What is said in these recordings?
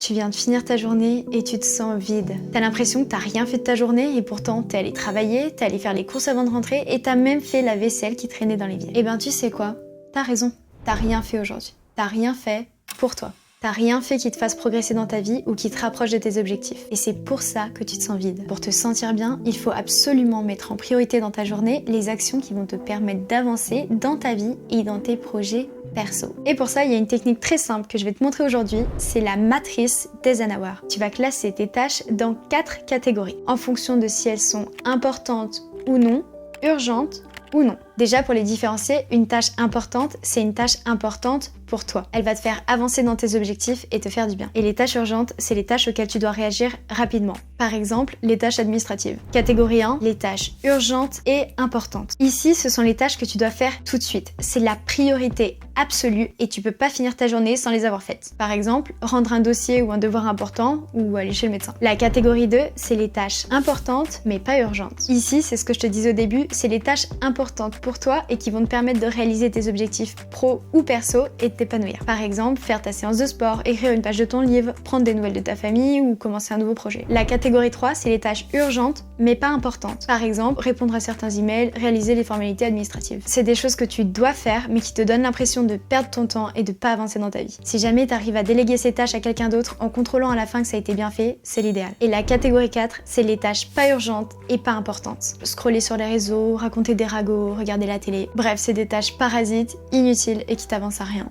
Tu viens de finir ta journée et tu te sens vide. T'as l'impression que t'as rien fait de ta journée et pourtant t'es allé travailler, t'es allé faire les courses avant de rentrer et t'as même fait la vaisselle qui traînait dans l'évier. Eh ben tu sais quoi? T'as raison, t'as rien fait aujourd'hui. T'as rien fait pour toi. T'as rien fait qui te fasse progresser dans ta vie ou qui te rapproche de tes objectifs. Et c'est pour ça que tu te sens vide. Pour te sentir bien, il faut absolument mettre en priorité dans ta journée les actions qui vont te permettre d'avancer dans ta vie et dans tes projets perso. Et pour ça, il y a une technique très simple que je vais te montrer aujourd'hui, c'est la matrice d'Eisenhower. Tu vas classer tes tâches dans 4 catégories, en fonction de si elles sont importantes ou non, urgentes ou non. Déjà, pour les différencier, une tâche importante, c'est une tâche importante pour toi. Elle va te faire avancer dans tes objectifs et te faire du bien. Et les tâches urgentes, c'est les tâches auxquelles tu dois réagir rapidement. Par exemple, les tâches administratives. Catégorie 1, les tâches urgentes et importantes. Ici, ce sont les tâches que tu dois faire tout de suite. C'est la priorité absolue et tu peux pas finir ta journée sans les avoir faites. Par exemple, rendre un dossier ou un devoir important ou aller chez le médecin. La catégorie 2, c'est les tâches importantes mais pas urgentes. Ici, c'est ce que je te disais au début, c'est les tâches importantes pour toi et qui vont te permettre de réaliser tes objectifs pro ou perso et de t'épanouir. Par exemple, faire ta séance de sport, écrire une page de ton livre, prendre des nouvelles de ta famille ou commencer un nouveau projet. La catégorie 3, c'est les tâches urgentes mais pas importantes. Par exemple, répondre à certains emails, réaliser les formalités administratives. C'est des choses que tu dois faire mais qui te donnent l'impression de perdre ton temps et de pas avancer dans ta vie. Si jamais tu arrives à déléguer ces tâches à quelqu'un d'autre en contrôlant à la fin que ça a été bien fait, c'est l'idéal. Et la catégorie 4, c'est les tâches pas urgentes et pas importantes. Scroller sur les réseaux, raconter des ragots, regarder la télé. Bref, c'est des tâches parasites, inutiles et qui t'avancent à rien.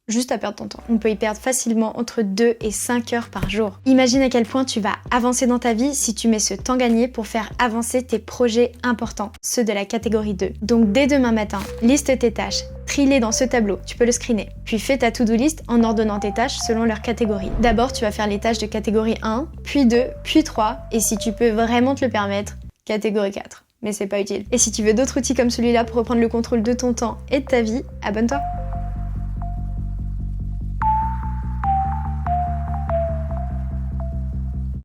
Juste à perdre ton temps. On peut y perdre facilement entre 2 et 5 heures par jour. Imagine à quel point tu vas avancer dans ta vie si tu mets ce temps gagné pour faire avancer tes projets importants, ceux de la catégorie 2. Donc dès demain matin, liste tes tâches, trie-les dans ce tableau, tu peux le screener. Puis fais ta to-do list en ordonnant tes tâches selon leur catégorie. D'abord, tu vas faire les tâches de catégorie 1, puis 2, puis 3, et si tu peux vraiment te le permettre, catégorie 4. Mais c'est pas utile. Et si tu veux d'autres outils comme celui-là pour reprendre le contrôle de ton temps et de ta vie, abonne-toi.